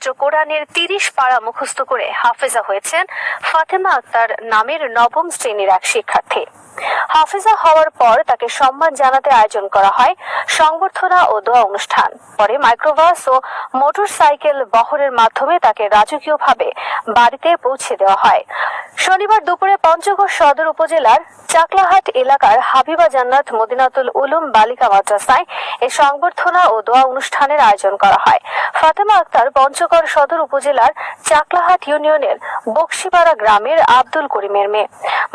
পবিত্র কোরআনের 30 পারা মুখস্থ করে হাফেজা হয়েছেন ফাতেমা আক্তার নামের নবম শ্রেণীর এক শিক্ষার্থী। হাফেজা হওয়ার পর তাকে সম্মান জানাতে আয়োজন করা হয় সংবর্ধনা ও দোয়া অনুষ্ঠান। পরে মাইক্রোবাস ও মোটরসাইকেল বহরের মাধ্যমে তাকে রাজকীয়ভাবে বাড়িতে পৌঁছে দেওয়া হয়। শনিবার দুপুরে পঞ্চগড় সদর উপজেলার চাকলাহাট এলাকার হাবিবা জান্নাত মদিনাতুল উলুম বালিকা মাদ্রাসায় এই সংবর্ধনা ও দোয়া অনুষ্ঠানের আয়োজন করা হয়। ফাতেমা আক্তার পঞ্চগড় সদর উপজেলার চাকলাহাট ইউনিয়নের বক্সিপাড়া গ্রামের আব্দুল করিমের মেয়ে।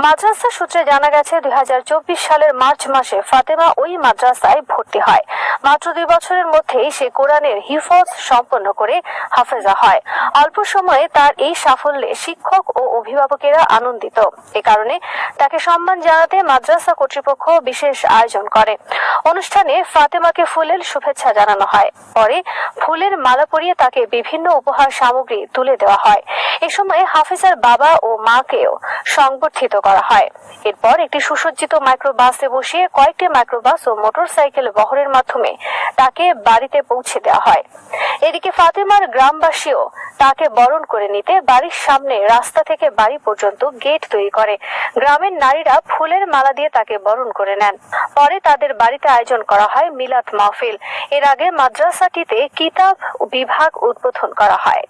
মাদ্রাসা সূত্রে জানা গেছে 2024 সালের মার্চ মাসে ফাতেমা ওই মাদ্রাসায় ভর্তি হয়। মাত্র 2 বছরের মধ্যেই সে কোরআনের হিফজ সম্পন্ন করে হাফেজা হয়। অল্প সময়ে তার এই সাফল্যে শিক্ষক ও অভিভাবকেরা আনন্দিত। এ কারণে তাকে সম্মান জানাতে মাদ্রাসা কর্তৃপক্ষ বিশেষ আয়োজন করে। অনুষ্ঠানে ফাতেমাকে ফুলের শুভেচ্ছা জানানো হয়। পরে ফুলের মালা পরিয়ে তাকে বিভিন্ন উপহার সামগ্রী তুলে দেওয়া হয়। এ সময় হাফেজার বাবা ও মাকেও সংবর্ধিত করা হয়। এরপর একটি সুসজ্জিত মাইক্রোবাসে বসিয়ে কয়েকটি মাইক্রোবাস ও মোটরসাইকেল বহরের মাধ্যমে তাকে বাড়িতে পৌঁছে দেওয়া হয়। এদিকে ফাতেমার গ্রামবাসীও তাকে বরণ করে নিতে বাড়ির সামনে রাস্তা থেকে বাড়ি পর্যন্ত গেট তৈরি করে। গ্রামের নারীরা ফুলের মালা দিয়ে তাকে বরণ করে নেন। পরে তাদের বাড়িতে আয়োজন করা হয় মিলাদ মাহফিল। এর আগে মাদ্রাসাটিতে কিতাব বিভাগ উদ্বোধন করা হয়।